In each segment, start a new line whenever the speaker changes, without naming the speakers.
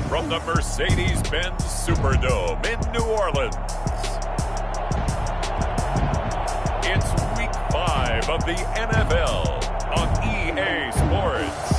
from the Mercedes-Benz Superdome in New Orleans. It's Week 5 of the NFL on EA Sports.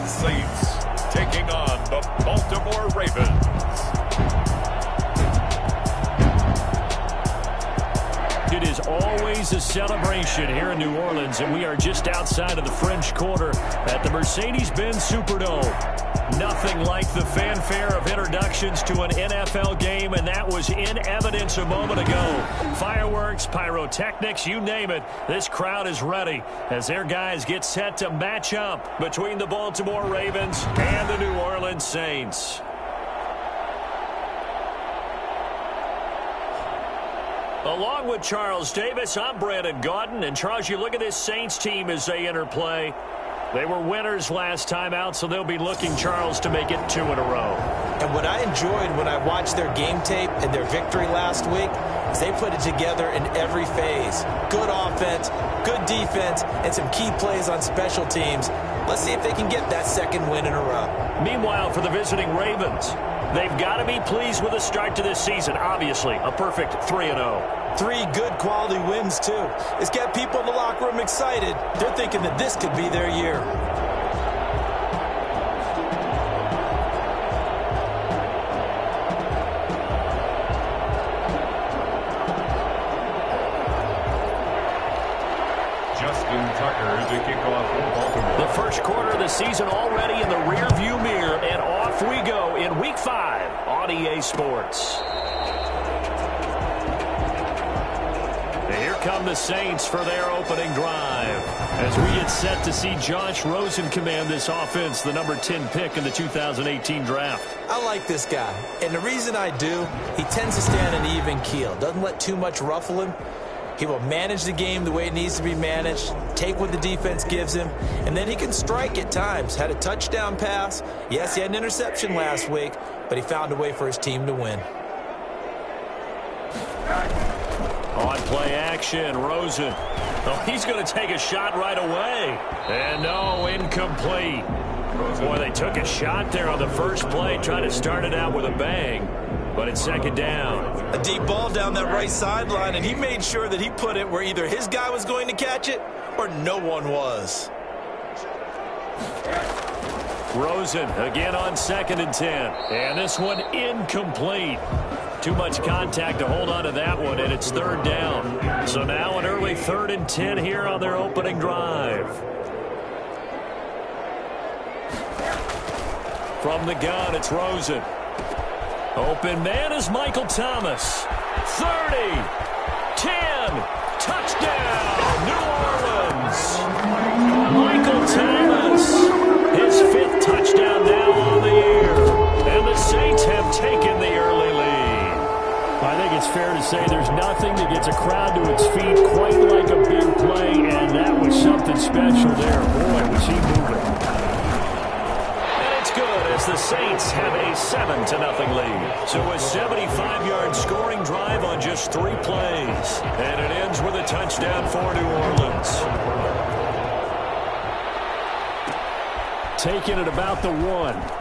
Saints taking on the Baltimore Ravens.
It is always a celebration here in New Orleans, and we are just outside of the French Quarter at the Mercedes-Benz Superdome. Nothing like the fanfare of introductions to an NFL game, and that was in evidence a moment ago. Fireworks, pyrotechnics, you name it. This crowd is ready as their guys get set to match up between the Baltimore Ravens and the New Orleans Saints. Along with Charles Davis, I'm Brandon Gaudin. And Charles, you look at this Saints team as they interplay. They were winners last time out, so they'll be looking, Charles, to make it 2 in a row.
And what I enjoyed when I watched their game tape and their victory last week is they put it together in every phase. Good offense, good defense, and some key plays on special teams. Let's see if they can get that second win in a row.
Meanwhile, for the visiting Ravens, they've got to be pleased with the start to this season. Obviously, a perfect 3-0.
3 good quality wins, too. It's got people in the locker room excited. They're thinking that this could be their year.
Justin Tucker to kick off for Baltimore.
The first quarter of the season already in the rearview mirror, and off we go in Week 5 on EA Sports. Here come the Saints for their opening drive as we get set to see Josh Rosen command this offense, the number 10 pick in the 2018 draft.
I like this guy, and the reason I do, he tends to stand an even keel, doesn't let too much ruffle him. He will manage the game the way it needs to be managed, take what the defense gives him, and then he can strike at times. Had a touchdown pass. Yes, he had an interception last week, but he found a way for his team to win.
On play action, Rosen. Oh, he's going to take a shot right away. And no, incomplete. Boy, they took a shot there on the first play, trying to start it out with a bang. But it's second down.
A deep ball down that right sideline, and he made sure that he put it where either his guy was going to catch it or no one was.
Rosen again on 2nd and 10. And this one incomplete. Too much contact to hold on to that one, and it's 3rd down. So now an early 3rd and 10 here on their opening drive. From the gun, it's Rosen. Open man is Michael Thomas. 30, 10, touchdown, New Orleans. Michael Thomas, his 5th touchdown now on the year. And the Saints have taken the early lead. I think it's fair to say there's nothing that gets a crowd to its feet quite like a big play, and that was something special there. Boy, was he moving. And it's good as the Saints have a 7-0 lead. So a 75-yard scoring drive on just 3 plays. And it ends with a touchdown for New Orleans. Taking it about the 1.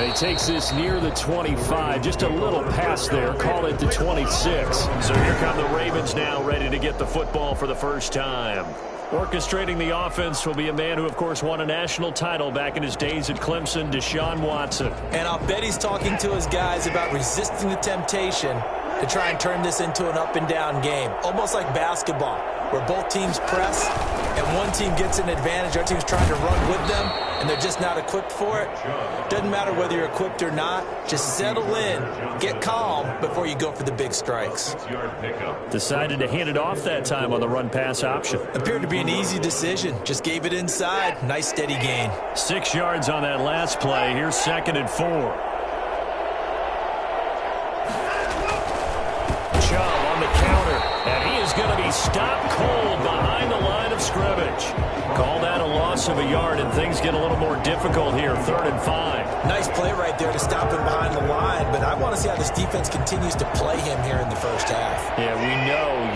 He takes this near the 25, just a little pass there, call it the 26. So here come the Ravens now, ready to get the football for the first time. Orchestrating the offense will be a man who, of course, won a national title back in his days at Clemson, Deshaun Watson.
And I'll bet he's talking to his guys about resisting the temptation to try and turn this into an up-and-down game, almost like basketball, where both teams press and one team gets an advantage, our team's trying to run with them, and they're just not equipped for it. Doesn't matter whether you're equipped or not. Just settle in, get calm before you go for the big strikes.
Decided to hand it off that time on the run-pass option.
Appeared to be an easy decision. Just gave it inside. Nice steady gain.
6 yards on that last play. Here's 2nd and 4. Chubb on the counter, and he is going to be stopped cold loss of a yard, and things get a little more difficult here, 3rd and 5.
Nice play right there to stop him behind the line, but I want to see how this defense continues to play him here in the first half.
Yeah,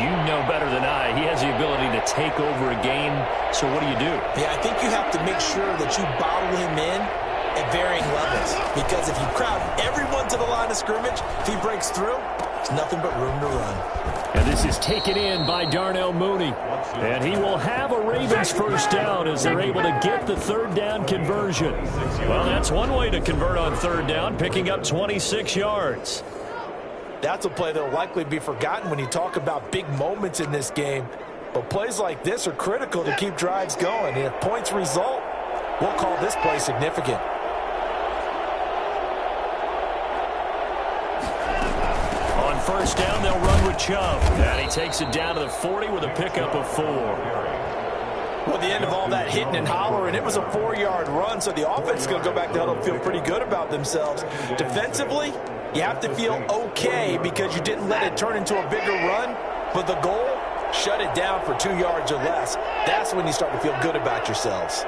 you know better than I. He has the ability to take over a game, so what do you do?
Yeah, I think you have to make sure that you bottle him in at varying levels, because if you crowd everyone to the line of scrimmage, if he breaks through, there's nothing but room to run.
And this is taken in by Darnell Mooney. And he will have a Ravens first down as they're able to get the 3rd down conversion. Well, that's one way to convert on 3rd down, picking up 26 yards.
That's a play that will likely be forgotten when you talk about big moments in this game. But plays like this are critical to keep drives going. And if points result, we'll call this play significant.
On first down, they'll run with Chubb. And he takes it down to the 40 with a pickup of 4.
Well, the end of all that hitting and hollering, it was a 4-yard run, so the offense is going to go back to huddle and feel pretty good about themselves. Defensively, you have to feel okay because you didn't let it turn into a bigger run, but the goal, shut it down for 2 yards or less. That's when you start to feel good about yourselves.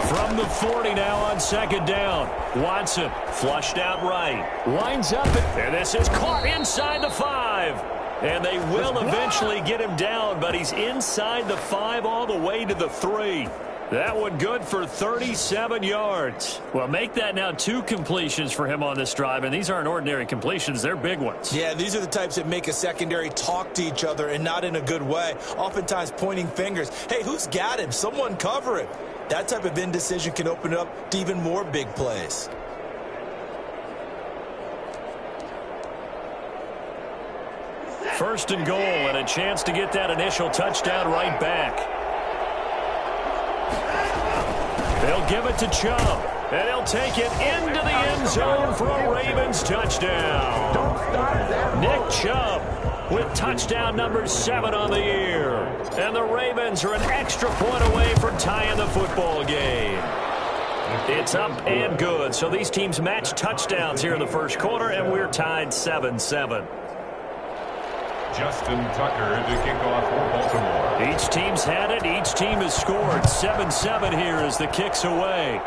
From the 40 now on 2nd down. Watson flushed out right. Lines up, and this is caught inside the 5. And they will eventually get him down, but he's inside the 5 all the way to the 3. That one good for 37 yards. Well, make that now 2 completions for him on this drive, and these aren't ordinary completions. They're big ones.
Yeah, these are the types that make a secondary talk to each other and not in a good way. Oftentimes pointing fingers. Hey, who's got him? Someone cover him. That type of indecision can open it up to even more big plays.
First and goal, and a chance to get that initial touchdown right back. They'll give it to Chubb, and he'll take it into the end zone for a Ravens touchdown. Nick Chubb with touchdown number 7 on the year. And the Ravens are an extra point away from tying the football game. It's up and good. So these teams match touchdowns here in the first quarter, and we're tied 7-7.
Justin Tucker to kick off for Baltimore.
Each team's had it. Each team has scored. 7-7 here as the kick's away.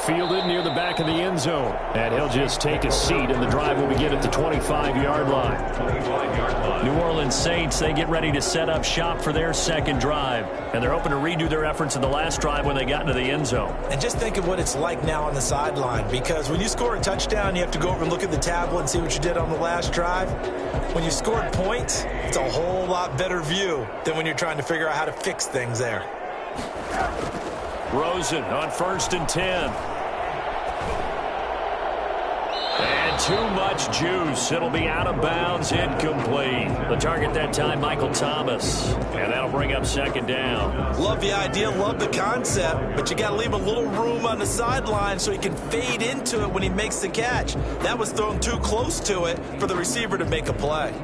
Fielded near the back of the end zone. And he'll just take a seat, and the drive will begin at the 25-yard line. New Orleans Saints, they get ready to set up shop for their second drive. And they're hoping to redo their efforts in the last drive when they got into the end zone.
And just think of what it's like now on the sideline, because when you score a touchdown, you have to go over and look at the tablet and see what you did on the last drive. When you scored points, it's a whole lot better view than when you're trying to figure out how to fix things there.
Rosen on 1st and 10. And too much juice. It'll be out of bounds, incomplete. The target that time, Michael Thomas. And that'll bring up 2nd down.
Love the idea, love the concept, but you got to leave a little room on the sideline so he can fade into it when he makes the catch. That was thrown too close to it for the receiver to make a play.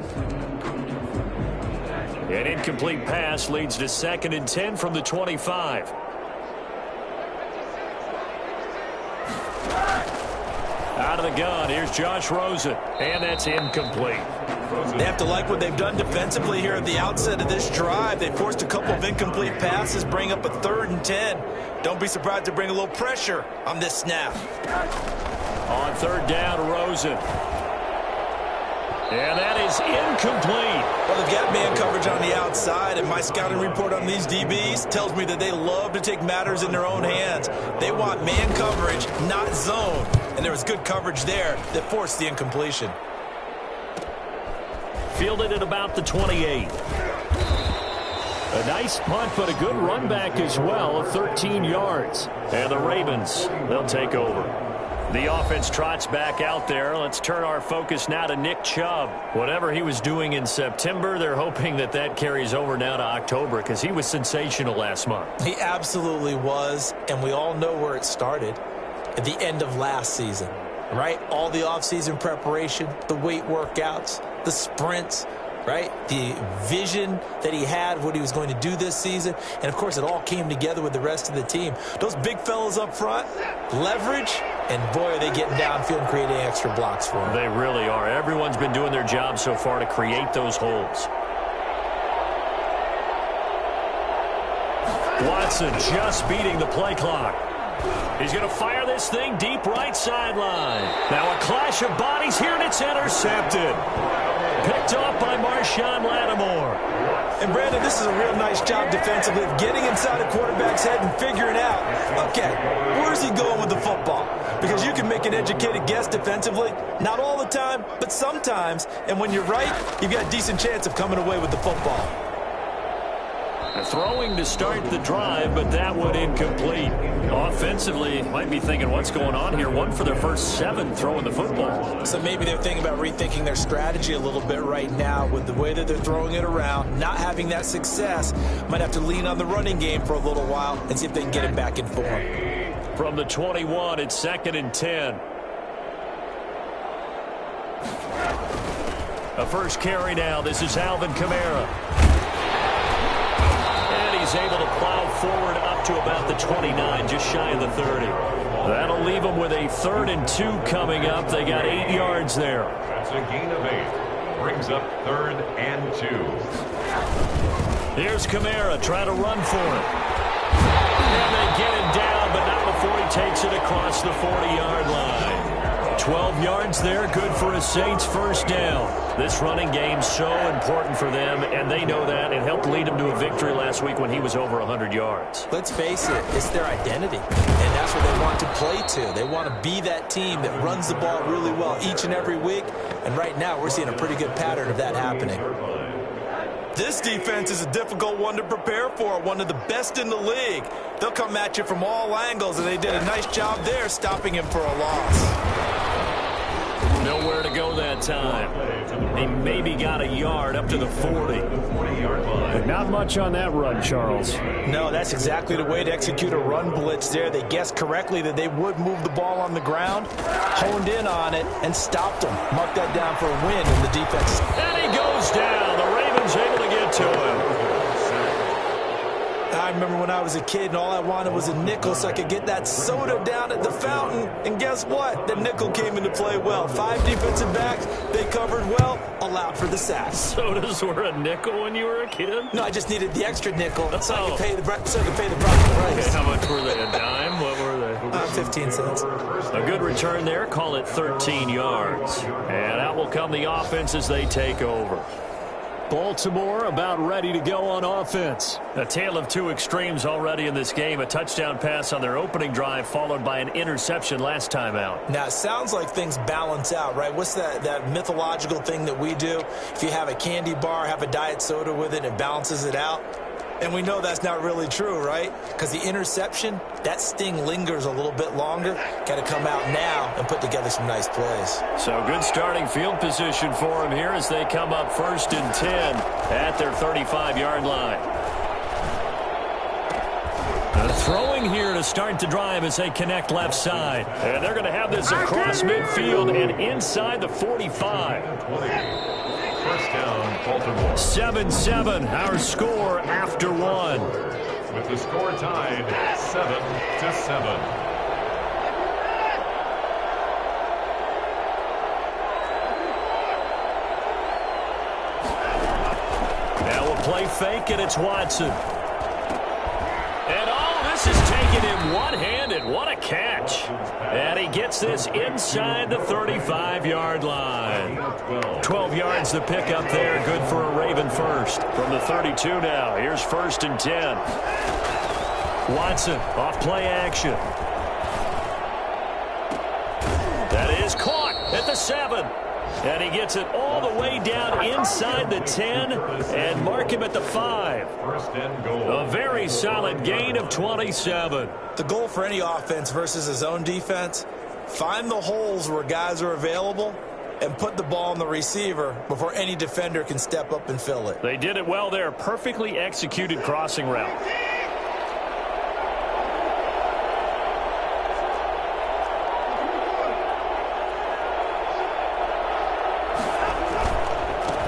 An incomplete pass leads to 2nd and 10 from the 25. Out of the gun, here's Josh Rosen, and that's incomplete.
They have to like what they've done defensively here at the outset of this drive. They forced a couple of incomplete passes, bring up a 3rd and 10. Don't be surprised to bring a little pressure on this snap.
On 3rd down, Rosen. And that is incomplete.
Well, they've got man coverage on the outside, and my scouting report on these DBs tells me that they love to take matters in their own hands. They want man coverage, not zone. And there was good coverage there that forced the incompletion.
Fielded at about the 28. A nice punt, but a good run back as well of 13 yards. And the Ravens, they'll take over. The offense trots back out there. Let's turn our focus now to Nick Chubb. Whatever he was doing in September, they're hoping that that carries over now to October because he was sensational last month.
He absolutely was, and we all know where it started. At the end of last season, right? All the offseason preparation, the weight workouts, the sprints, right? The vision that he had of what he was going to do this season. And, of course, it all came together with the rest of the team. Those big fellas up front, leverage, and, boy, are they getting downfield and creating extra blocks for him.
They really are. Everyone's been doing their job so far to create those holes. Watson just beating the play clock. He's going to fire this thing deep right sideline. Now a clash of bodies here, and it's intercepted. Picked off by Marshawn Lattimore.
And, Brandon, this is a real nice job defensively of getting inside a quarterback's head and figuring out, okay, where's he going with the football? Because you can make an educated guess defensively, not all the time, but sometimes. And when you're right, you've got a decent chance of coming away with the football.
Throwing to start the drive, but that one incomplete. Offensively, might be thinking, what's going on here? One for their first 7 throwing the football.
So maybe they're thinking about rethinking their strategy a little bit right now with the way that they're throwing it around, not having that success. Might have to lean on the running game for a little while and see if they can get it back in form.
From the 21, it's 2nd and 10. A first carry now. This is Alvin Kamara. He's able to plow forward up to about the 29, just shy of the 30. That'll leave them with a 3rd and 2 coming up. They got 8 yards there.
That's a gain of 8. Brings up 3rd and 2.
Here's Kamara trying to run for it. And they get him down, but not before he takes it across the 40-yard line. 12 yards there, good for a Saints first down. This running game's so important for them, and they know that. It helped lead them to a victory last week when he was over 100 yards.
Let's face it, it's their identity, and that's what they want to play to. They want to be that team that runs the ball really well each and every week, and right now we're seeing a pretty good pattern of that happening. This defense is a difficult one to prepare for, one of the best in the league. They'll come at you from all angles, and they did a nice job there stopping him for a loss.
Nowhere to go that time. He maybe got a yard up to the 40.
But not much on that run, Charles.
No, that's exactly the way to execute a run blitz there. They guessed correctly that they would move the ball on the ground, honed in on it, and stopped them. Mark that down for a win in the defense.
And he goes down. The Ravens able to get to him.
I remember when I was a kid and all I wanted was a nickel so I could get that soda down at the fountain. And guess what? The nickel came into play well. 5 defensive backs, they covered well, allowed for the sacks.
Sodas were a nickel when you were a kid?
No, I just needed the extra nickel so I could pay the price.
Okay, how much were they? A dime? What were they?
15 cents.
A good return there. Call it 13 yards. And out will come the offense as they take over.
Baltimore about ready to go on offense.
A tale of 2 extremes already in this game. A touchdown pass on their opening drive followed by an interception last time out.
Now, it sounds like things balance out, right? What's that mythological thing that we do? If you have a candy bar, have a diet soda with it, it balances it out. And we know that's not really true, right? Because the interception, that sting lingers a little bit longer. Got to come out now and put together some nice plays.
So good starting field position for them here as they come up 1st and 10 at their 35-yard line. Throwing here to start the drive as they connect left side. And they're going to have this across midfield and inside the 45.
First down, Baltimore.
7-7, our score after 1.
With the score tied 7-7.
Now we'll play fake, and it's Watson. And this is taking him one-handed. What a catch. And he gets this inside the 35-yard line. 12 yards to pick up there. Good for a Raven first. From the 32 now. Here's 1st and 10. Watson off play action. That is caught at the 7. And he gets it all the way down inside the 10 and mark him at the 5.
First and goal.
A very solid gain of 27.
The goal for any offense versus his own defense, find the holes where guys are available and put the ball on the receiver before any defender can step up and fill it.
They did it well there. Perfectly executed crossing route.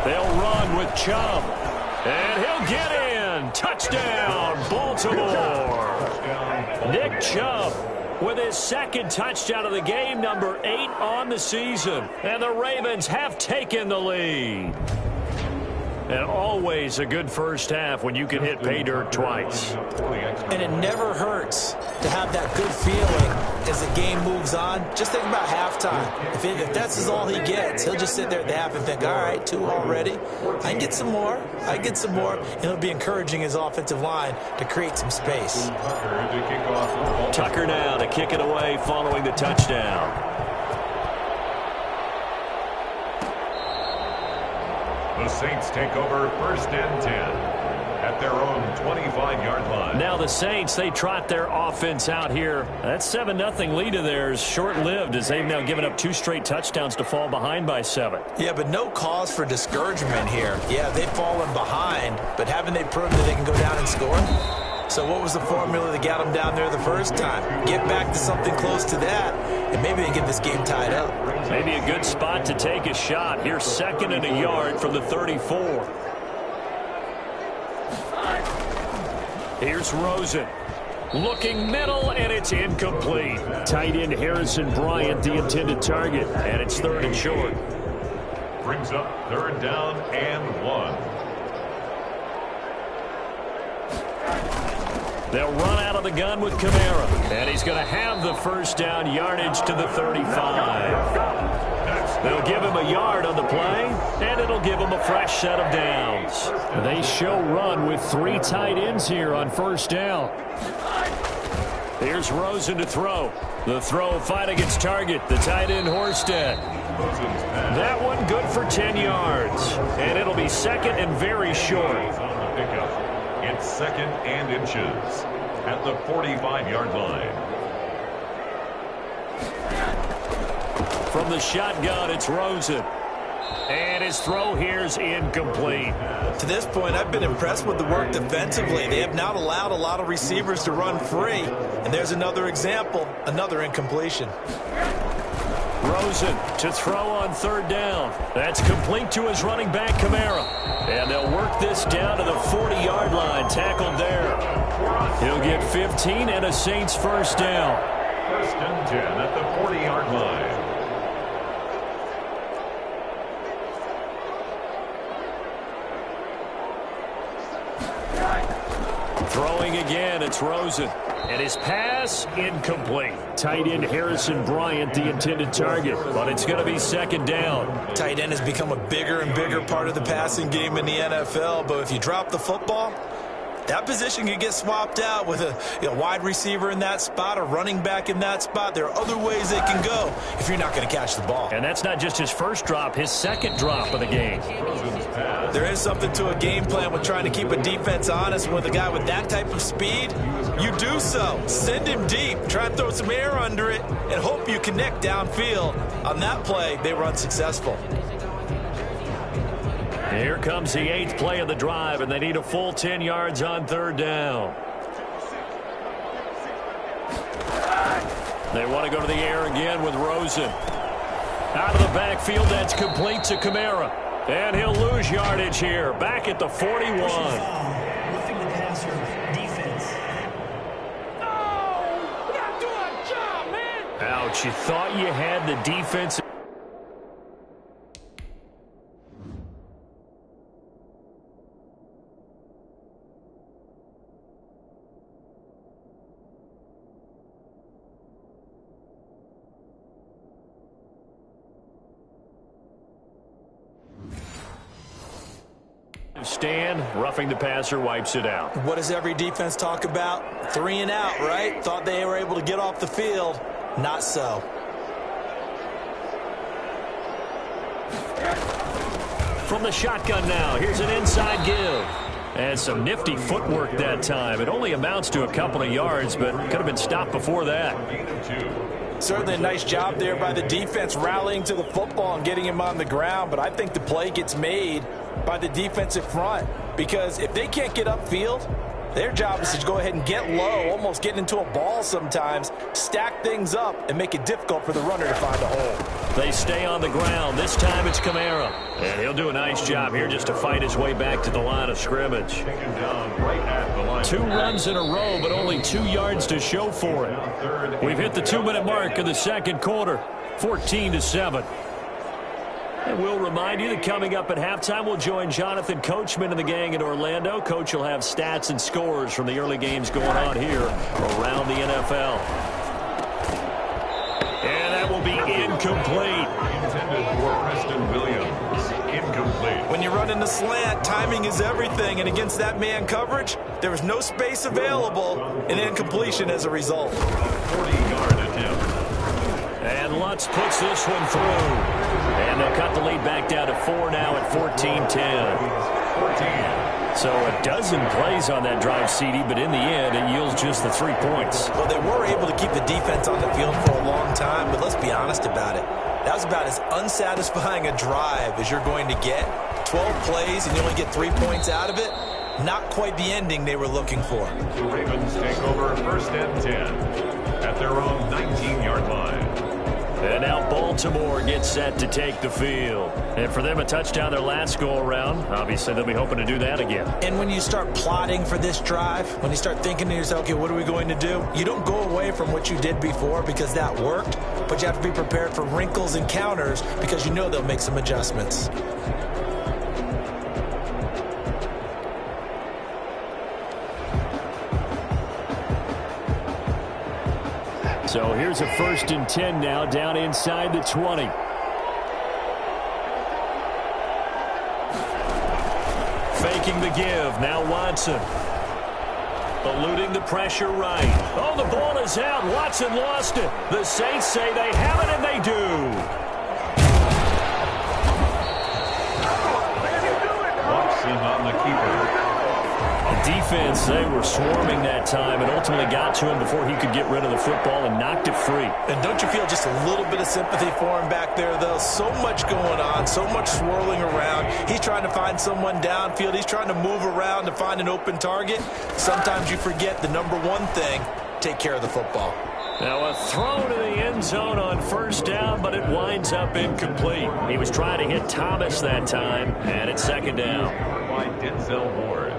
They'll run with Chubb. And he'll get in. Touchdown, Baltimore. Nick Chubb with his 2nd touchdown of the game, number 8 on the season. And the Ravens have taken the lead. And always a good first half when you can hit pay dirt twice.
And it never hurts to have that good feeling as the game moves on. Just think about halftime. If that's all he gets, he'll just sit there at the half and think, all right, 2 already. I can get some more. I can get some more. And he'll be encouraging his offensive line to create some space.
Tucker now to kick it away following the touchdown.
The Saints take over 1st and 10 at their own 25-yard line.
Now the Saints, they trot their offense out here. That 7-0 lead of theirs short-lived as they've now given up 2 straight touchdowns to fall behind by 7.
Yeah, but no cause for discouragement here. Yeah, they've fallen behind, but haven't they proven that they can go down and score? So what was the formula that got them down there the first time? Get back to something close to that, and maybe they get this game tied up.
Maybe a good spot to take a shot. Here's 2nd and a yard from the 34. Here's Rosen. Looking middle, and it's incomplete. Tight end Harrison Bryant, the intended target, and it's 3rd and short.
Brings up 3rd down and 1.
They'll run out of the gun with Kamara. And he's going to have the first down, yardage to the 35. They'll give him a yard on the play, and it'll give him a fresh set of downs. They show run with 3 tight ends here on first down. Here's Rosen to throw. The throw fighting its target, the tight end Horsted. That one good for 10 yards. And it'll be 2nd and very short.
It's 2nd and inches at the 45-yard line.
From the shotgun, it's Rosen. And his throw here's incomplete.
To this point, I've been impressed with the work defensively. They have not allowed a lot of receivers to run free. And there's another example, another incompletion.
Rosen to throw on 3rd down. That's complete to his running back, Kamara. And they'll work this down to the 40-yard line, tackled there. He'll get 15 and a Saints first down.
1st and 10 at the 40-yard line.
Throwing again, it's Rosen. And his pass, incomplete. Tight end Harrison Bryant, the intended target. But it's going to be 2nd down.
Tight end has become a bigger and bigger part of the passing game in the NFL. But if you drop the football, that position can get swapped out with a wide receiver in that spot, a running back in that spot. There are other ways they can go if you're not going to catch the ball.
And that's not just his first drop, his 2nd drop of the game.
There is something to a game plan with trying to keep a defense honest. With a guy with that type of speed, you do so. Send him deep. Try and throw some air under it and hope you connect downfield. On that play, they were unsuccessful.
Here comes the 8th play of the drive, and they need a full 10 yards on 3rd down. They want to go to the air again with Rosen. Out of the backfield, that's complete to Kamara. And he'll lose yardage here, back at the 41.
Roughing the passer, defense.
Oh, we're not doing our job, man. Ouch, you thought you had the defense. Stand, roughing the passer, wipes it out.
What does every defense talk about? 3 and out, right? Thought they were able to get off the field. Not so.
From the shotgun now, here's an inside give. And some nifty footwork that time. It only amounts to a couple of yards, but could have been stopped before that.
Certainly a nice job there by the defense rallying to the football and getting him on the ground, but I think the play gets made by the defensive front, because if they can't get upfield, their job is to go ahead and get low, almost getting into a ball sometimes, stack things up, and make it difficult for the runner to find a hole.
They stay on the ground. This time it's Kamara. And he'll do a nice job here just to fight his way back to the line of scrimmage. 2 runs in a row, but only 2 yards to show for it. We've hit the 2-minute mark of the 2nd quarter, 14-7. And we'll remind you that coming up at halftime, we'll join Jonathan Coachman and the gang in Orlando. Coach will have stats and scores from the early games going on here around the NFL. And that will be incomplete.
Intended for Preston Williams. Incomplete.
When you run in the slant, timing is everything. And against that man coverage, there was no space available. An incompletion as a result.
40-yard attempt.
And Lutz puts this one through. And they'll cut the lead back down to 4 now at 14-10.
14.
So a dozen plays on that drive, CD, but in the end, it yields just the 3 points.
Well, they were able to keep the defense on the field for a long time, but let's be honest about it. That was about as unsatisfying a drive as you're going to get. 12 plays and you only get 3 points out of it. Not quite the ending they were looking for.
The Ravens take over first and 10 at their own 19-yard line.
And now Baltimore gets set to take the field. And for them, a touchdown their last go-around. Obviously, they'll be hoping to do that again.
And when you start plotting for this drive, when you start thinking to yourself, okay, what are we going to do? You don't go away from what you did before because that worked, but you have to be prepared for wrinkles and counters because you know they'll make some adjustments.
So here's a 1st and 10 now down inside the 20. Faking the give. Now Watson. Eluding the pressure right. Oh, the ball is out. Watson lost it. The Saints say they have it, and they do.
Watson on the keeper.
Defense, they were swarming that time and ultimately got to him before he could get rid of the football and knocked it free.
And don't you feel just a little bit of sympathy for him back there, though? So much going on, so much swirling around. He's trying to find someone downfield. He's trying to move around to find an open target. Sometimes you forget the number one thing, take care of the football.
Now a throw to the end zone on 1st down, but it winds up incomplete. He was trying to hit Thomas that time, and it's 2nd down.
By Denzel Ward.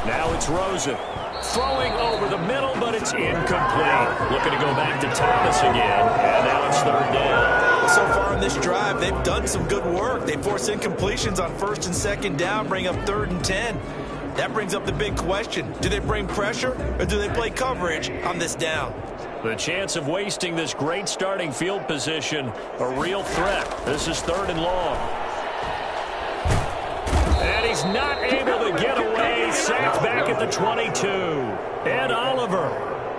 Now it's Rosen. Throwing over the middle, but it's incomplete. Looking to go back to Thomas again, and now it's 3rd down.
So far in this drive, they've done some good work. They force incompletions on 1st and 2nd down, bring up 3rd and 10. That brings up the big question. Do they bring pressure, or do they play coverage on this down?
The chance of wasting this great starting field position, a real threat. This is 3rd and long. And he's not able to get away. Sacked back at the 22. Ed Oliver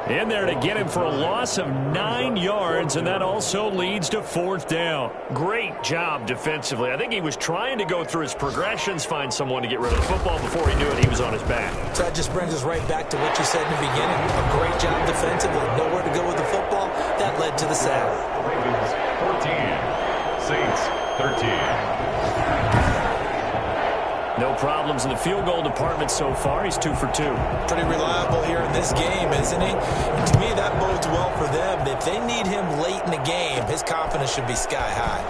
in there to get him for a loss of 9 yards, and that also leads to 4th down. Great job defensively. I think he was trying to go through his progressions, find someone to get rid of the football. Before he knew it, he was on his back.
So that just brings us right back to what you said in the beginning. A great job defensively. Nowhere to go with the football. That led to the sack.
Ravens 14. Saints 13.
No problems in the field goal department so far. He's 2 for 2.
Pretty reliable here in this game, isn't he? And to me, that bodes well for them. If they need him late in the game, his confidence should be sky high.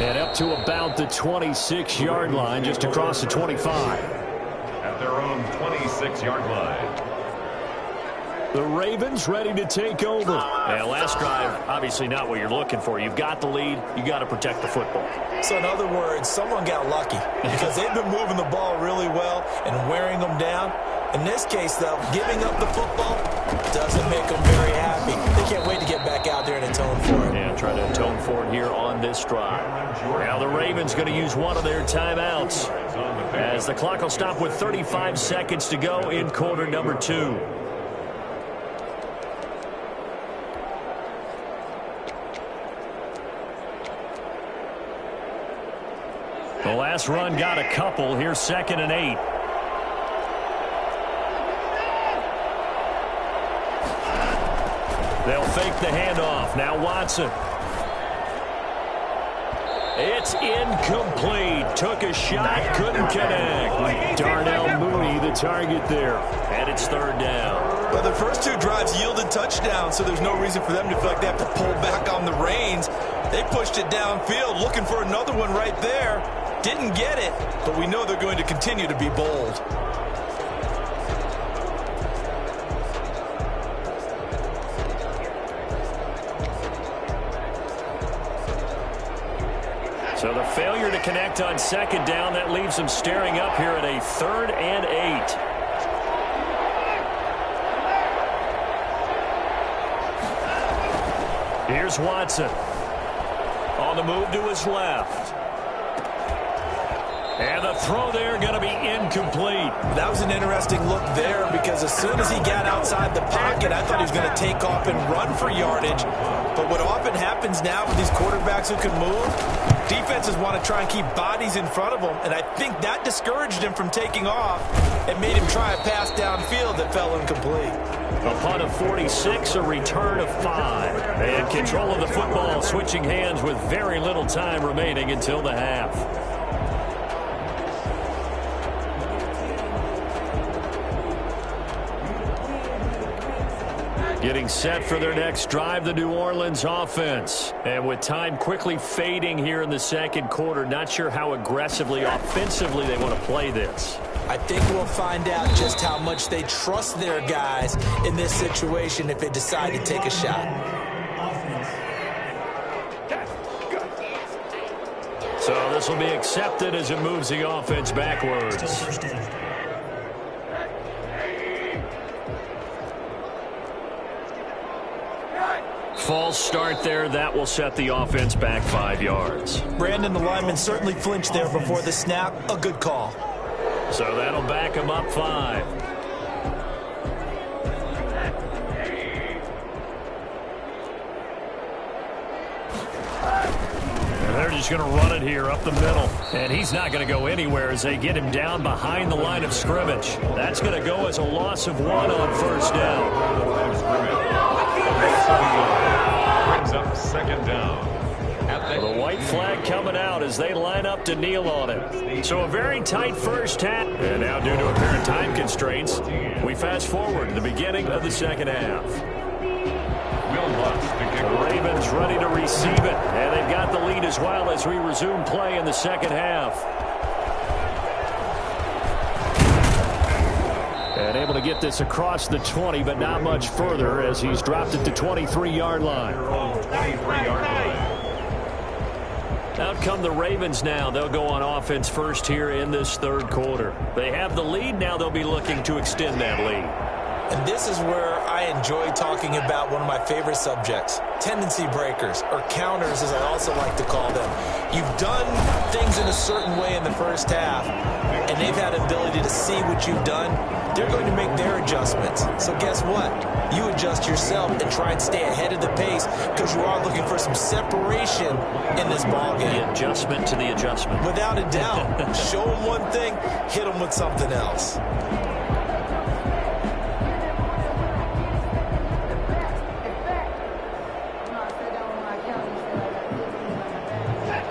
And up to about the 26-yard line, just across the 25.
At their own 26-yard line.
The Ravens ready to take over. Yeah, last drive, obviously not what you're looking for. You've got the lead. You got to protect the football.
So in other words, someone got lucky because they've been moving the ball really well and wearing them down. In this case, though, giving up the football doesn't make them very happy. They can't wait to get back out there and atone for it.
Yeah, try to atone for it here on this drive. Now the Ravens going to use one of their timeouts as the clock will stop with 35 seconds to go in quarter number 2. The last run got a couple. Here's 2nd and 8. They'll fake the handoff. Now Watson. It's incomplete. Took a shot, couldn't connect. Darnell Mooney, the target there. And it's 3rd down.
Well, the first 2 drives yielded touchdowns, so there's no reason for them to feel like they have to pull back on the reins. They pushed it downfield, looking for another one right there. Didn't get it, but we know they're going to continue to be bold.
So the failure to connect on second down, that leaves them staring up here at a 3rd and 8. Here's Watson. On the move to his left. And the throw there going to be incomplete.
That was an interesting look there because as soon as he got outside the pocket, I thought he was going to take off and run for yardage. But what often happens now with these quarterbacks who can move, defenses want to try and keep bodies in front of them, and I think that discouraged him from taking off and made him try a pass downfield that fell incomplete.
A punt of 46, a return of 5. And control of the football, switching hands with very little time remaining until the half. Getting set for their next drive, the New Orleans offense. And with time quickly fading here in the second quarter, not sure how aggressively, offensively they want to play this.
I think we'll find out just how much they trust their guys in this situation if they decide to take a shot.
So this will be accepted as it moves the offense backwards. False start there. That will set the offense back 5 yards.
Brandon, the lineman certainly flinched there before the snap. A good call.
So that'll back him up 5. And they're just going to run it here up the middle. And he's not going to go anywhere as they get him down behind the line of scrimmage. That's going to go as a loss of 1 on first down.
Brings up second down.
The white flag coming out as they line up to kneel on it. So a very tight first half. And now due to apparent time constraints, we fast forward to the beginning of the second half. The Ravens ready to receive it. And they've got the lead as well as we resume play in the second half. And able to get this across the 20, but not much further as he's dropped it to 23-yard line. Out come the Ravens now. They'll go on offense first here in this third quarter. They have the lead. Now they'll be looking to extend that lead.
And this is where I enjoy talking about one of my favorite subjects, tendency breakers, or counters as I also like to call them. You've done things in a certain way in the first half, and they've had ability to see what you've done. They're going to make their adjustments. So guess what? You adjust yourself and try and stay ahead of the pace because you are looking for some separation in this ballgame.
The adjustment to the adjustment.
Without a doubt. Show them one thing, hit them with something else.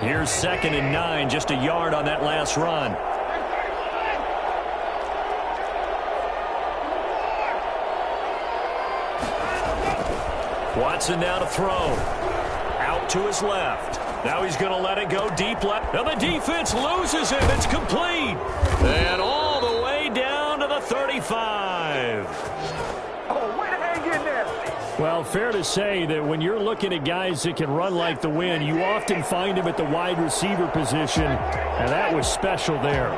Here's 2nd and 9, just a yard on that last run. Watson now to throw. Out to his left. Now he's going to let it go deep left. And the defense loses it. It's complete. And all the way down to the 35.
Oh, way to hang in there.
Well, fair to say that when you're looking at guys that can run like the wind, you often find them at the wide receiver position, and that was special there.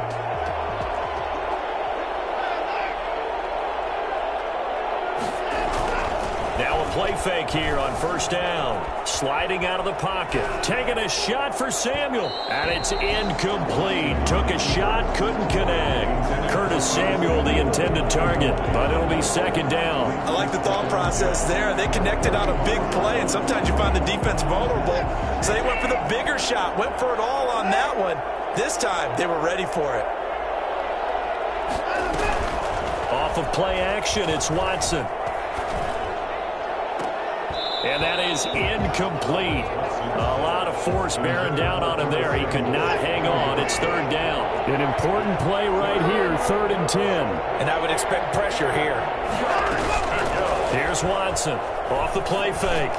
Now a play fake here on first down. Sliding out of the pocket. Taking a shot for Samuel. And it's incomplete. Took a shot, couldn't connect. Curtis Samuel, the intended target. But it'll be second down.
I like the thought process there. They connected on a big play, and sometimes you find the defense vulnerable. So they went for the bigger shot. Went for it all on that one. This time, they were ready for it.
Off of play action, it's Watson. And that is incomplete. A lot of force bearing down on him there. He could not hang on. It's third down.
An important play right here, 3rd and 10.
And I would expect pressure here.
Here's Watson. Off the play fake.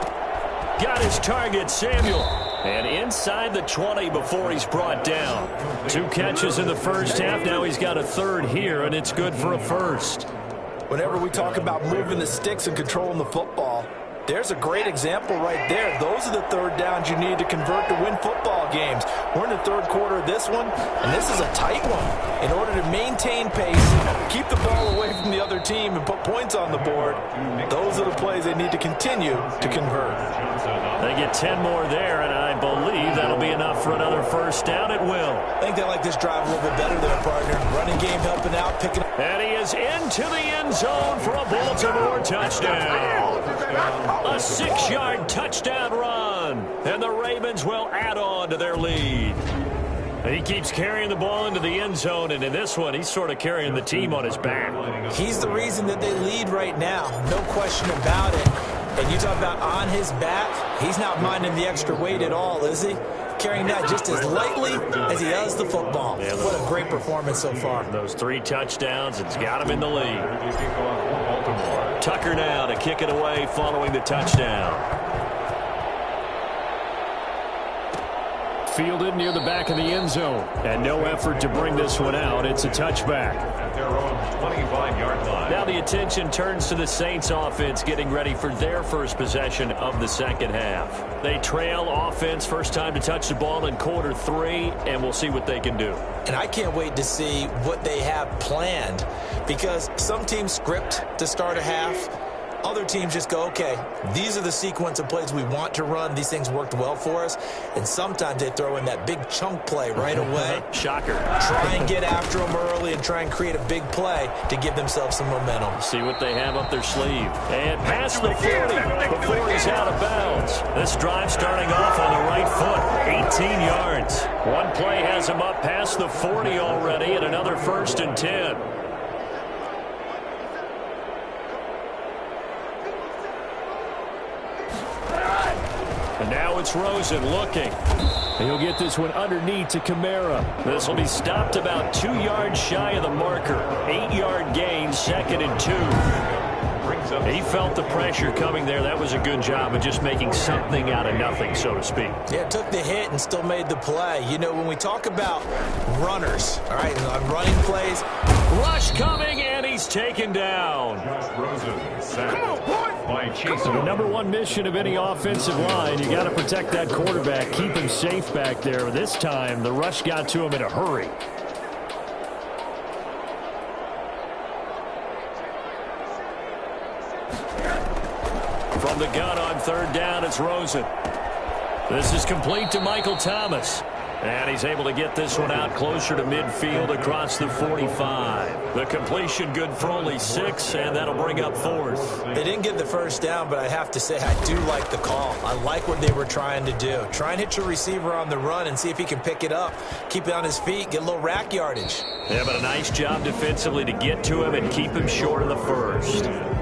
Got his target, Samuel. And inside the 20 before he's brought down. 2 catches in the first half. Now he's got a third here, and it's good for a first.
Whenever we talk about moving the sticks and controlling the football, there's a great example right there. Those are the third downs you need to convert to win football games. We're in the third quarter of this one, and this is a tight one. In order to maintain pace, keep the ball away from the other team, and put points on the board, those are the plays they need to continue to convert.
They get 10 more there, and I believe that'll be enough for another first down. It will.
I think they like this drive a little bit better there, partner. Running game helping out, picking up.
And he is into the end zone for a Baltimore touchdown. A 6-yard touchdown run. And the Ravens will add on to their lead. He keeps carrying the ball into the end zone, and in this one, he's sort of carrying the team on his back.
He's the reason that they lead right now. No question about it. And you talk about on his back, he's not minding the extra weight at all, is he? Carrying that just as lightly as he does the football.
Yeah,
what a great performance so far.
Those 3 touchdowns, it's got him in the lead. Tucker now to kick it away following the touchdown.
Fielded near the back of the end zone. And no effort to bring this one out. It's a touchback.
At their own 25-yard line.
Now the attention turns to the Saints offense getting ready for their first possession of the second half. They trail offense first time to touch the ball in quarter 3, and we'll see what they can do.
And I can't wait to see what they have planned, because some teams script to start a half. Other teams just go, okay, these are the sequence of plays we want to run. These things worked well for us. And sometimes they throw in that big chunk play right away.
Shocker.
Try and get after them early and try and create a big play to give themselves some momentum.
See what they have up their sleeve. And past the 40 before he's out of bounds. This drive starting off on the right foot. 18 yards. One play has him up past the 40 already, and another 1st and 10. And now it's Rosen looking.
He'll get this one underneath to Kamara.
This will be stopped about 2 yards shy of the marker. 8-yard gain, 2nd and 2. He felt the pressure coming there. That was a good job of just making something out of nothing, so to speak.
Yeah, took the hit and still made the play. You know, when we talk about runners, all right, on running plays.
Rush coming, and he's taken down.
Josh Rosen sacked by Chase.
The number one mission of any offensive line, you got to protect that quarterback, keep him safe back there. This time, the rush got to him in a hurry.
From the gun on 3rd down, it's Rosen. This is complete to Michael Thomas. And he's able to get this one out closer to midfield across the 45. The completion good for only 6, and that'll bring up 4th.
They didn't get the first down, but I have to say I do like the call. I like what they were trying to do. Try and hit your receiver on the run and see if he can pick it up. Keep it on his feet, get a little rack yardage.
Yeah, but a nice job defensively to get to him and keep him short of the 1st.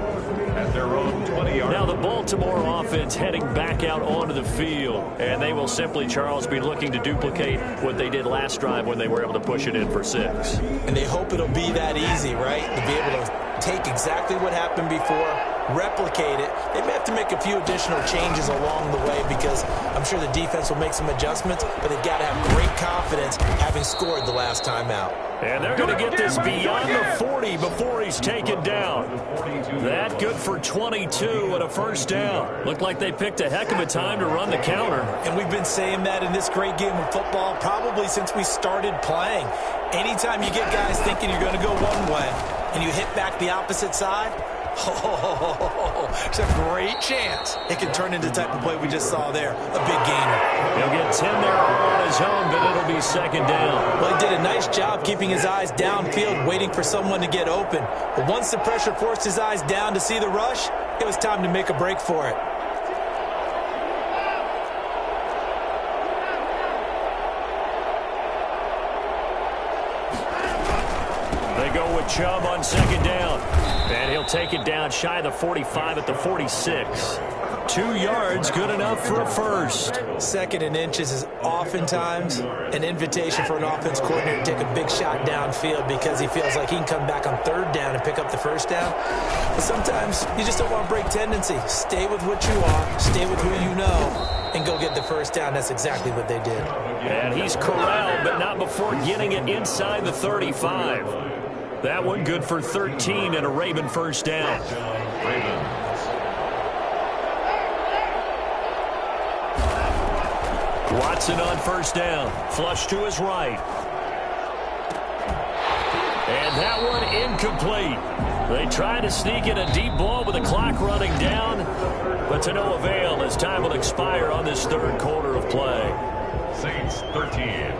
At their own 20-yard.
Now the Baltimore offense heading back out onto the field. And they will simply, Charles, be looking to duplicate what they did last drive when they were able to push it in for 6.
And they hope it'll be that easy, right? To be able to take exactly what happened before, replicate it. They may have to make a few additional changes along the way because I'm sure the defense will make some adjustments, but they've got to have great confidence having scored the last time out.
And they're going to get this beyond the 40 before he's taken down. That good for 22 and a 1st down. Looked like they picked a heck of a time to run the counter.
And we've been saying that in this great game of football probably since we started playing. Anytime you get guys thinking you're going to go one way and you hit back the opposite side, it's a great chance it can turn into the type of play we just saw there. A big gainer.
He'll get 10 there all on his own, but it'll be 2nd down.
Well, he did a nice job keeping his eyes downfield, waiting for someone to get open. But once the pressure forced his eyes down to see the rush, it was time to make a break for it.
They go with Chubb on 2nd down. And he'll take it down shy of the 45 at the 46. 2 yards, good enough for a first.
2nd and inches is oftentimes an invitation for an offense coordinator to take a big shot downfield because he feels like he can come back on 3rd down and pick up the 1st down. But sometimes you just don't want to break tendency. Stay with what you are, stay with who you know, and go get the 1st down. That's exactly what they did.
And he's corralled, but not before getting it inside the 35. That one good for 13 and a Raven 1st down. Watson on 1st down. Flush to his right. And that one incomplete. They try to sneak in a deep ball with the clock running down, but to no avail as time will expire on this 3rd quarter of play.
Saints 13.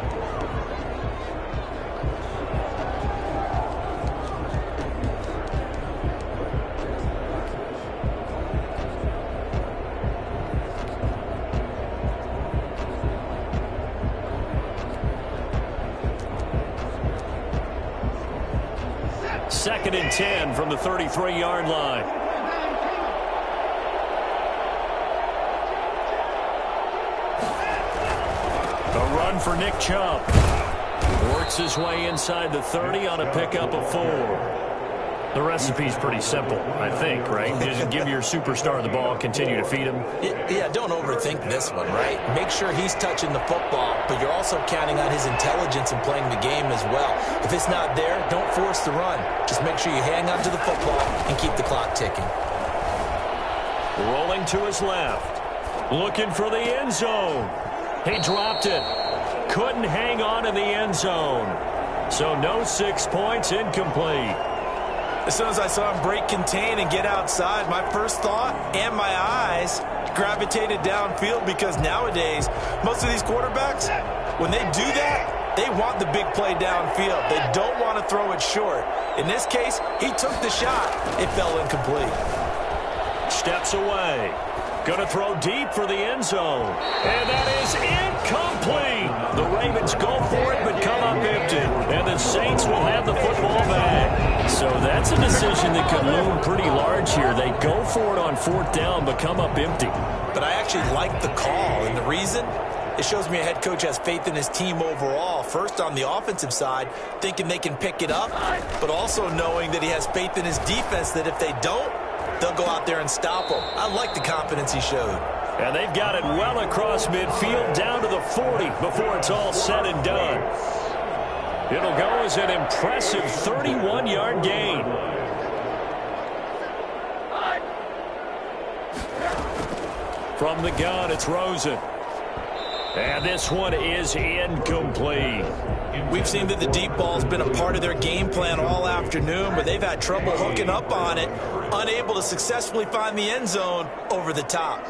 Second and 10 from the 33-yard line. A run for Nick Chubb. Works his way inside the 30 on a pickup of 4. The recipe's pretty simple, I think, right? Just give your superstar the ball, continue to feed him.
Yeah, don't overthink this one, right? Make sure he's touching the football, but you're also counting on his intelligence in playing the game as well. If it's not there, don't force the run. Just make sure you hang on to the football and keep the clock ticking.
Rolling to his left. Looking for the end zone. He dropped it. Couldn't hang on in the end zone. So no 6 points, incomplete.
As soon as I saw him break contain and get outside, my first thought and my eyes gravitated downfield because nowadays, most of these quarterbacks, when they do that, they want the big play downfield. They don't want to throw it short. In this case, he took the shot. It fell incomplete.
Steps away. Going to throw deep for the end zone. And that is incomplete. The Ravens go for it but come up empty. And the Saints will have the football back. So that's a decision that could loom pretty large here. They go for it on 4th down but come up empty.
But I actually like the call. And the reason? It shows me a head coach has faith in his team overall. First on the offensive side, thinking they can pick it up, but also knowing that he has faith in his defense that if they don't, they'll go out there and stop them. I like the confidence he showed.
And they've got it well across midfield down to the 40 before it's all said and done. It'll go as an impressive 31-yard gain. From the gun, it's Rosen. And this one is incomplete.
We've seen that the deep ball's been a part of their game plan all afternoon, but they've had trouble hooking up on it, unable to successfully find the end zone over the top.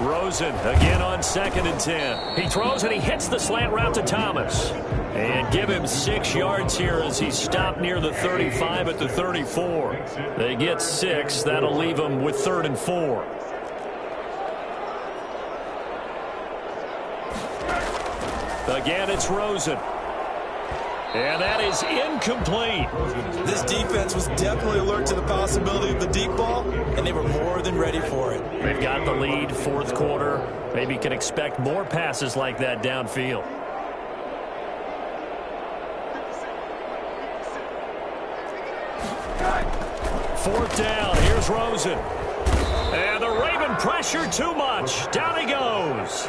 Rosen again on 2nd and 10. He throws and he hits the slant route to Thomas. And give him 6 yards here as he's stopped near the 35 at the 34. They get 6. That'll leave them with 3rd and 4. Again, it's Rosen. And that is incomplete.
This defense was definitely alert to the possibility of the deep ball, and they were more than ready for it.
They've got the lead, 4th quarter. Maybe can expect more passes like that downfield. Fourth down. Here's Rosen. And the Raven pressure too much. Down he goes.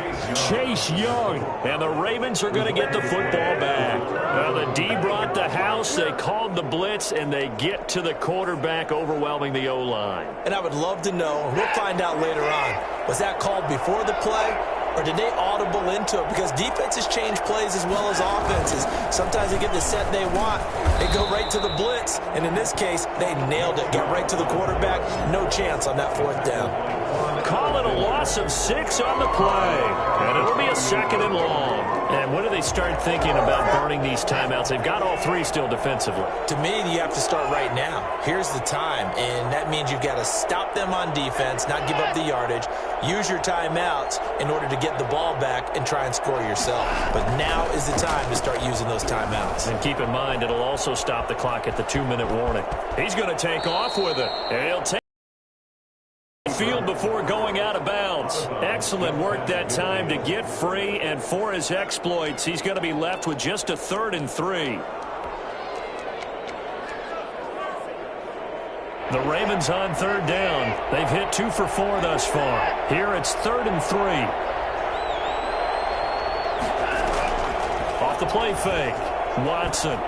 Chase Young. And the Ravens are going to get the football back. Well, the D brought the house. They called the blitz, and they get to the quarterback, overwhelming the O-line.
And I would love to know, and we'll find out later on, was that called before the play? Or did they audible into it? Because defenses change plays as well as offenses. Sometimes they get the set they want. They go right to the blitz. And in this case, they nailed it. Got right to the quarterback. No chance on that 4th down.
Call it a loss of 6 on the play. And it'll be a 2nd and long. And when do they start thinking about burning these timeouts? They've got all 3 still defensively.
To me, you have to start right now. Here's the time. And that means you've got to stop them on defense, not give up the yardage. Use your timeouts in order to get the ball back and try and score yourself. But now is the time to start using those timeouts.
And keep in mind, it'll also stop the clock at the 2-minute warning. He's going to take off with it. And he'll take field before going out of bounds. Excellent work that time to get free, and for his exploits, he's going to be left with just a 3rd and 3. The Ravens on 3rd down. They've hit 2 for 4 thus far. Here it's 3rd and 3. Off the play fake. Watson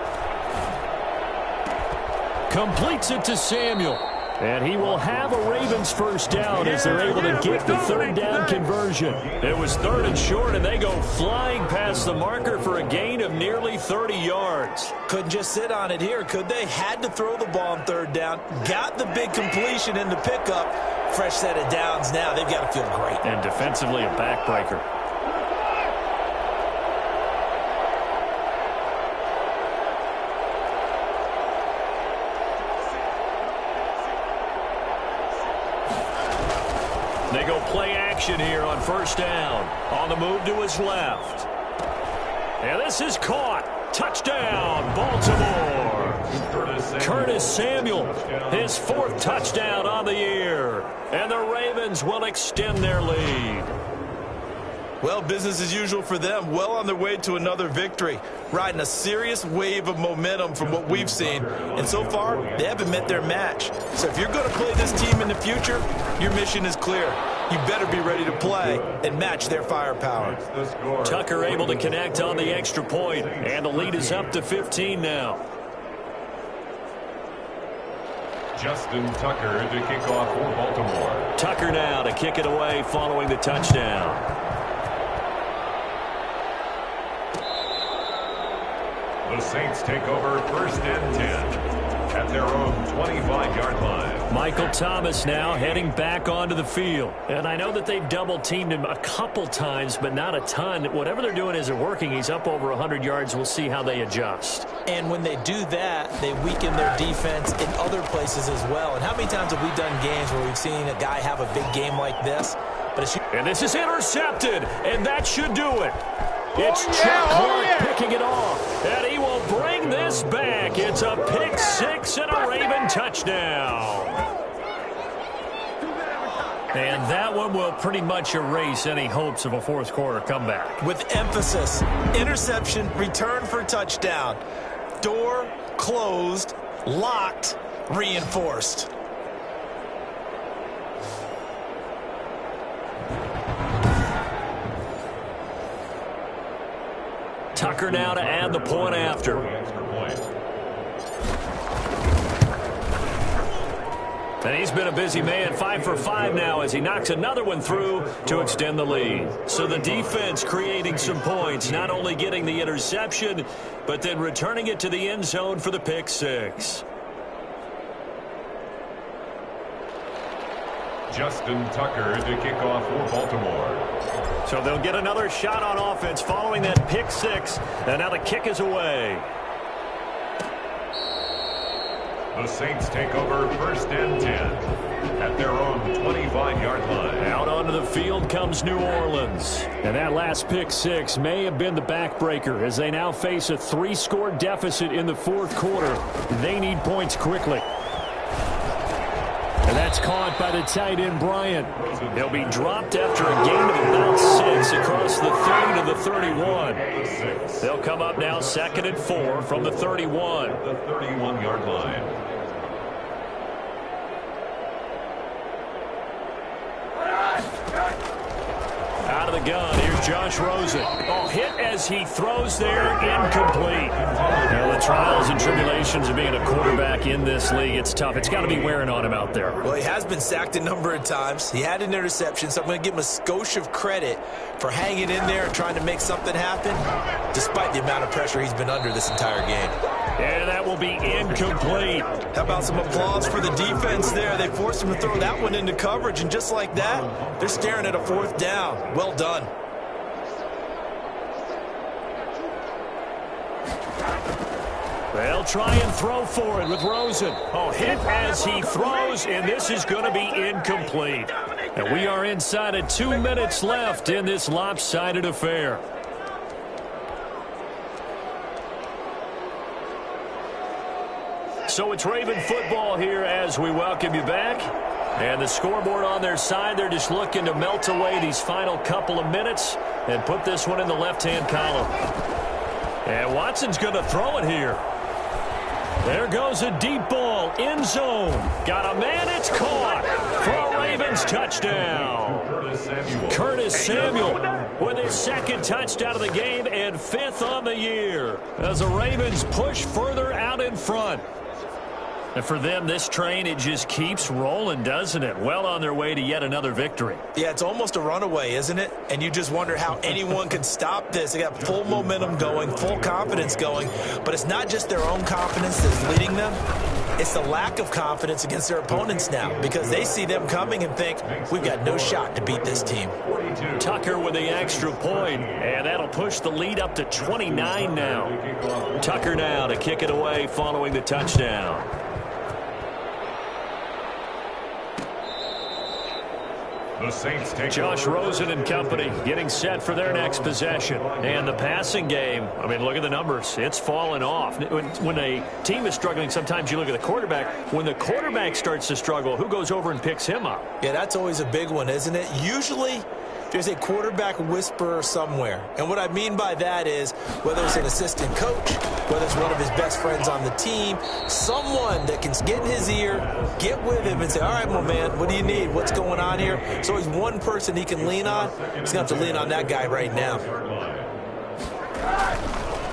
completes it to Samuel. And he will have a Ravens first down as they're able to get the 3rd down conversion. It was 3rd and short, and they go flying past the marker for a gain of nearly 30 yards.
Couldn't just sit on it here, could they? Had to throw the ball on 3rd down. Got the big completion in the pickup. Fresh set of downs now. They've got to feel great.
And defensively a backbreaker. They go play action here on 1st down. On the move to his left. And this is caught. Touchdown, Baltimore. Curtis Samuel, his 4th touchdown on the year. And the Ravens will extend their lead.
Well, business as usual for them. Well on their way to another victory. Riding a serious wave of momentum from what we've seen. And so far, they haven't met their match. So if you're going to play this team in the future, your mission is clear. You better be ready to play and match their firepower.
Tucker able to connect on the extra point, and the lead is up to 15 now.
Justin Tucker to kick off for Baltimore.
Tucker now to kick it away following the touchdown.
The Saints take over 1st and 10 at their own 25-yard line.
Michael Thomas now heading back onto the field. And I know that they've double-teamed him a couple times, but not a ton. Whatever they're doing isn't working. He's up over 100 yards. We'll see how they adjust.
And when they do that, they weaken their defense in other places as well. And how many times have we done games where we've seen a guy have a big game like this?
And this is intercepted, and that should do it. It's Chuck Clark picking it off, and he will bring this back. It's a pick 6 and a Raven touchdown. And that one will pretty much erase any hopes of a 4th quarter comeback.
With emphasis, interception, return for touchdown. Door closed, locked, reinforced.
Tucker now to add the point after. And he's been a busy man, 5 for 5 now as he knocks another one through to extend the lead. So the defense creating some points, not only getting the interception, but then returning it to the end zone for the pick 6.
Justin Tucker to kick off for Baltimore.
So they'll get another shot on offense following that pick 6. And now the kick is away.
The Saints take over 1st and 10 at their own 25-yard line.
Out onto the field comes New Orleans.
And that last pick 6 may have been the backbreaker as they now face a 3-score deficit in the 4th quarter. They need points quickly. And that's caught by the tight end, Bryant.
He'll be dropped after a gain of about 6 across the 30 to the 31. They'll come up now 2nd and 4 from the 31.
The 31-yard line.
Out of the gun, here's Josh Rosen. Oh, hit as he throws there, incomplete. Well, the trials and tribulations of being a quarterback in this league, it's tough. It's got to be wearing on him out there.
Well, he has been sacked a number of times. He had an interception, so I'm going to give him a skosh of credit for hanging in there and trying to make something happen, despite the amount of pressure he's been under this entire game.
And that will be incomplete.
How about some applause for the defense there? They forced him to throw that one into coverage, and just like that, they're staring at a 4th down. Well done.
They'll try and throw for it with Rosen. Oh, hit as he throws, and this is going to be incomplete. And we are inside of 2 minutes left in this lopsided affair. So it's Raven football here as we welcome you back. And the scoreboard on their side, they're just looking to melt away these final couple of minutes and put this one in the left-hand column. And Watson's going to throw it here. There goes a deep ball, end zone. Got a man, it's caught for a Ravens touchdown. Curtis Samuel with his second touchdown of the game and 5th on the year as the Ravens push further out in front. And for them, this train, it just keeps rolling, doesn't it? Well on their way to yet another victory.
Yeah, it's almost a runaway, isn't it? And you just wonder how anyone could stop this. They got full momentum going, full confidence going. But it's not just their own confidence that's leading them. It's the lack of confidence against their opponents now because they see them coming and think, we've got no shot to beat this team.
Tucker with the extra point, and that'll push the lead up to 29 now. Tucker now to kick it away following the touchdown.
The Saints take
Josh Rosen and company getting set for their next possession. And the passing game, I mean, look at the numbers. It's fallen off. When a team is struggling, sometimes you look at the quarterback. When the quarterback starts to struggle, who goes over and picks him up?
Yeah, that's always a big one, isn't it? Usually there's a quarterback whisperer somewhere. And what I mean by that is whether it's an assistant coach, whether it's one of his best friends on the team, someone that can get in his ear, get with him and say, all right, my man, what do you need? What's going on here? So he's one person he can lean on. He's going to have to lean on that guy right now.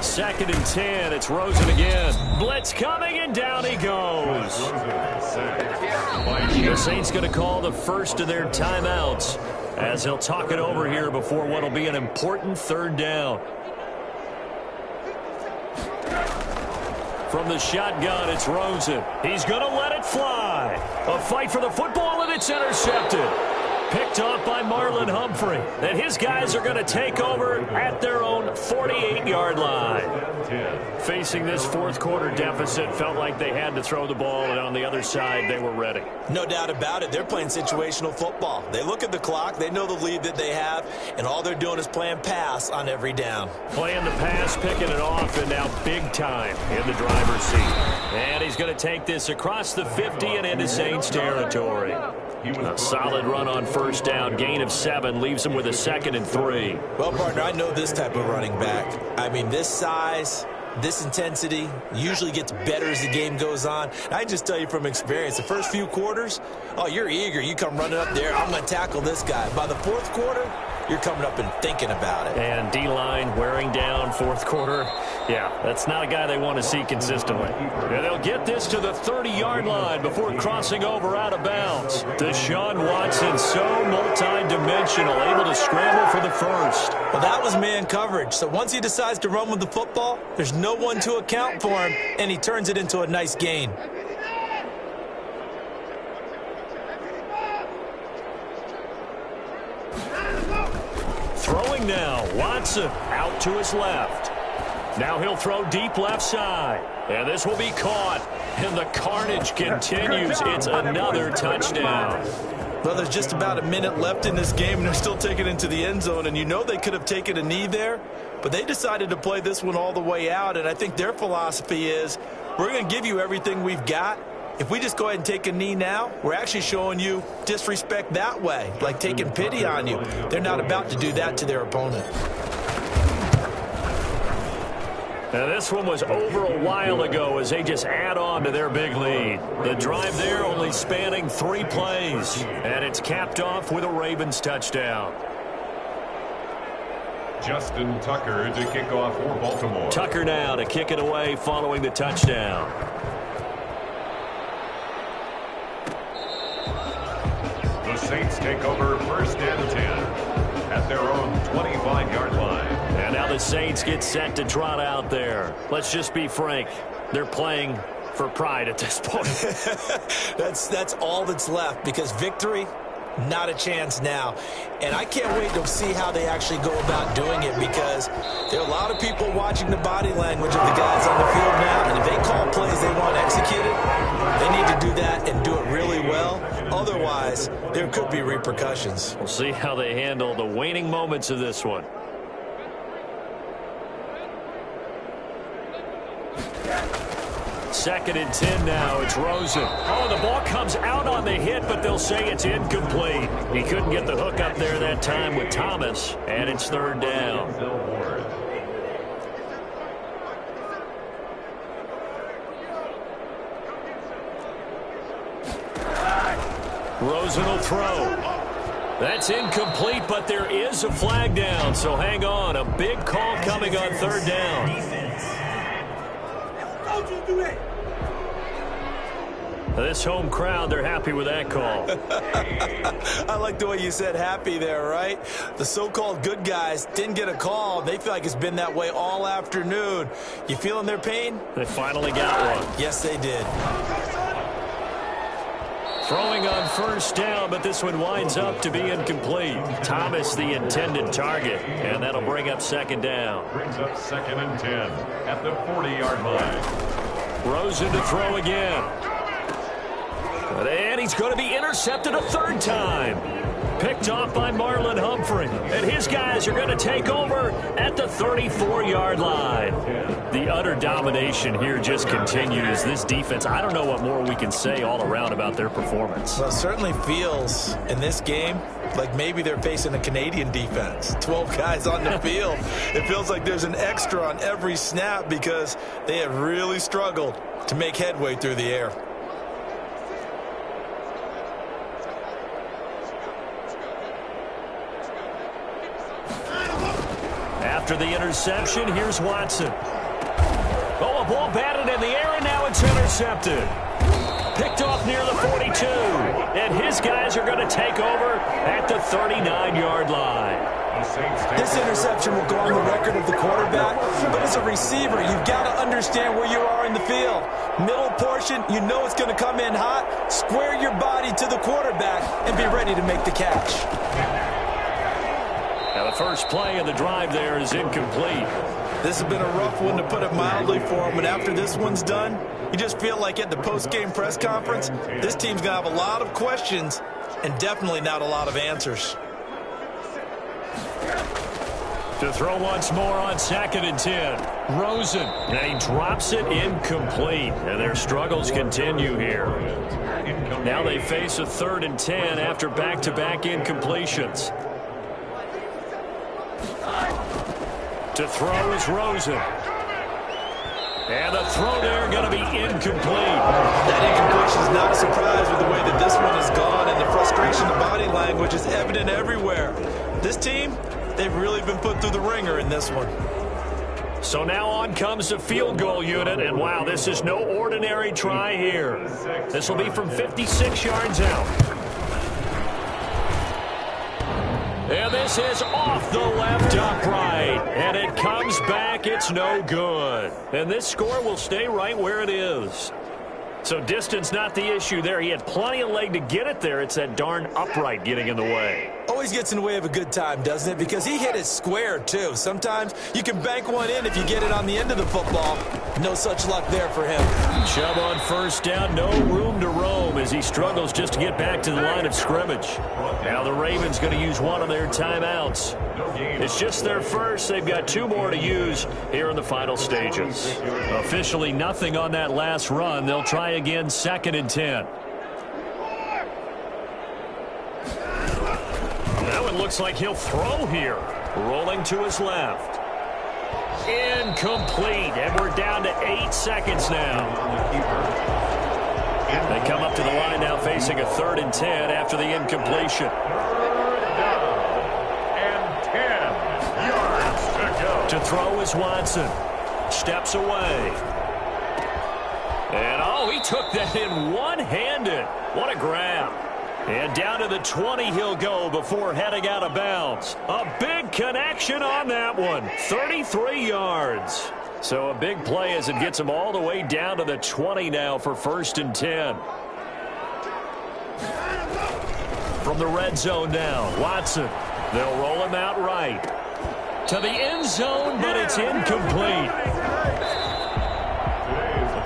2nd and 10. It's Rosen again. Blitz coming, and down he goes. The Saints going to call the first of their timeouts as he'll talk it over here before what will be an important 3rd down. From the shotgun, it's Rosen. He's going to let it fly. A fight for the football, and it's intercepted. Picked off by Marlon Humphrey. And his guys are going to take over at their own 48-yard line. Facing this 4th quarter deficit, felt like they had to throw the ball, and on the other side, they were ready.
No doubt about it. They're playing situational football. They look at the clock, they know the lead that they have, and all they're doing is playing pass on every down.
Playing the pass, picking it off, and now big time in the driver's seat. And he's going to take this across the 50 and into Saints territory. A solid run on 1st down, gain of 7, leaves him with a 2nd and 3.
Well, partner, I know this type of running back. I mean, this size, this intensity usually gets better as the game goes on. And I just tell you from experience, the first few quarters, oh, you're eager. You come running up there, I'm going to tackle this guy. By the 4th quarter, you're coming up and thinking about it.
And D-line wearing down 4th quarter. Yeah, that's not a guy they want to see consistently. And they'll get this to the 30-yard line before crossing over out of bounds. Deshaun Watson, so multi-dimensional, able to scramble for the first.
Well, that was man coverage. So once he decides to run with the football, there's no one to account for him, and he turns it into a nice gain.
Throwing now, Watson out to his left. Now he'll throw deep left side. And this will be caught. And the carnage continues. It's another touchdown.
Well, there's just about a minute left in this game, and they're still taking it into the end zone. And you know they could have taken a knee there, but they decided to play this one all the way out. And I think their philosophy is, we're going to give you everything we've got. If we just go ahead and take a knee now, we're actually showing you disrespect that way, like taking pity on you. They're not about to do that to their opponent.
Now this one was over a while ago as they just add on to their big lead. The drive there only spanning 3 plays, and it's capped off with a Ravens touchdown.
Justin Tucker to kick off for Baltimore.
Tucker now to kick it away following the touchdown.
The Saints take over 1st and 10 at their own 25-yard line.
And now the Saints get set to trot out there. Let's just be frank. They're playing for pride at this point.
That's all that's left, because victory, not a chance now. And I can't wait to see how they actually go about doing it, because there are a lot of people watching the body language of the guys on the field now, and if they call plays they want executed, they need to do that and do it really well. Otherwise, there could be repercussions.
We'll see how they handle the waning moments of this one. 2nd and 10 now. It's Rosen. Oh, the ball comes out on the hit, but they'll say it's incomplete. He couldn't get the hook up there that time with Thomas, and it's 3rd down. Rosen will throw. That's incomplete, but there is a flag down, so hang on. A big call coming on 3rd down. This home crowd, they're happy with that call.
I like the way you said happy there, right? The so-called good guys didn't get a call. They feel like it's been that way all afternoon. You feeling their pain?
They finally got one.
Yes, they did.
Throwing on 1st down, but this one winds up to be incomplete. Thomas, the intended target, and that'll bring up 2nd down.
Brings up 2nd and 10 at the 40-yard line.
Rosen to throw again. And he's going to be intercepted a 3rd time. Picked off by Marlon Humphrey. And his guys are going to take over at the 34-yard line. The utter domination here just continues. This defense, I don't know what more we can say all around about their performance.
Well, it certainly feels in this game like maybe they're facing a Canadian defense. 12 guys on the field. It feels like there's an extra on every snap because they have really struggled to make headway through the air.
After the interception, here's Watson. Oh, a ball batted in the air, and now it's intercepted. Picked off near the 42. And his guys are going to take over at the 39-yard line.
This interception will go on the record of the quarterback, but as a receiver, you've got to understand where you are in the field. Middle portion, you know it's going to come in hot. Square your body to the quarterback and be ready to make the catch.
Now the first play of the drive there is incomplete.
This has been a rough one, to put it mildly, for him. But after this one's done, you just feel like at the post-game press conference, this team's going to have a lot of questions and definitely not a lot of answers.
To throw once more on 2nd and 10. Rosen. And he drops it incomplete. And their struggles continue here. Now they face a 3rd and 10 after back-to-back incompletions. To throw is Rosen. And the throw there going to be incomplete.
That incompletion is not a surprise with the way that this one has gone, and the frustration, the body language is evident everywhere. This team, they've really been put through the ringer in this one.
So now on comes the field goal unit, and wow, this is no ordinary try here. This will be from 56 yards out. And this is off the left upright. And it comes back. It's no good. And this score will stay right where it is. So distance not the issue there. He had plenty of leg to get it there. It's that darn upright getting in the way.
Always gets in the way of a good time, doesn't it? Because he hit it square, too. Sometimes you can bank one in if you get it on the end of the football. No such luck there for him.
Chubb on 1st down. No room to roam as he struggles just to get back to the line of scrimmage. Now the Ravens going to use one of their timeouts. It's just their first. They've got 2 more to use here in the final stages. Officially nothing on that last run. They'll try again 2nd and 10. Now it looks like he'll throw here. Rolling to his left. Incomplete. And we're down to 8 seconds now. They come up to the line now facing a 3rd and 10 after the incompletion.
3rd down and 10 yards to go.
To throw is Watson. Steps away. And oh, he took that in one-handed. What a grab. And down to the 20 he'll go before heading out of bounds. A big connection on that one. 33 yards. So a big play as it gets him all the way down to the 20 now for 1st and 10. From the red zone now, Watson. They'll roll him out right. To the end zone, but it's incomplete.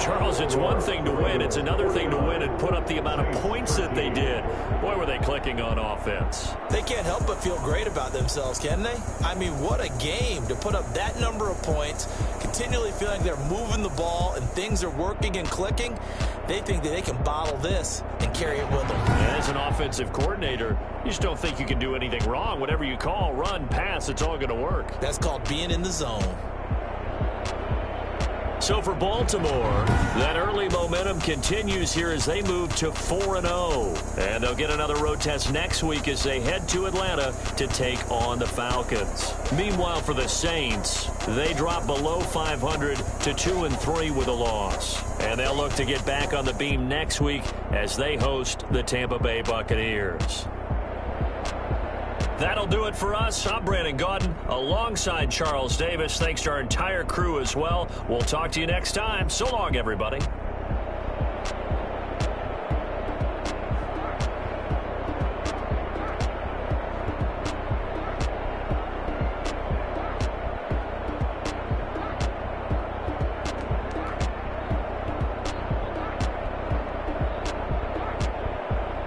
Charles, it's one thing to win. It's another thing to win and put up the amount of points that they did. Boy, were they clicking on offense.
They can't help but feel great about themselves, can they? I mean, what a game to put up that number of points, continually feeling they're moving the ball and things are working and clicking. They think that they can bottle this and carry it with them.
As an offensive coordinator, you just don't think you can do anything wrong. Whatever you call, run, pass, it's all going to work.
That's called being in the zone.
So for Baltimore, that early momentum continues here as they move to 4-0. And they'll get another road test next week as they head to Atlanta to take on the Falcons. Meanwhile, for the Saints, they drop below 500 to 2-3 with a loss. And they'll look to get back on the beam next week as they host the Tampa Bay Buccaneers. That'll do it for us. I'm Brandon Gaudin alongside Charles Davis. Thanks to our entire crew as well. We'll talk to you next time. So long, everybody.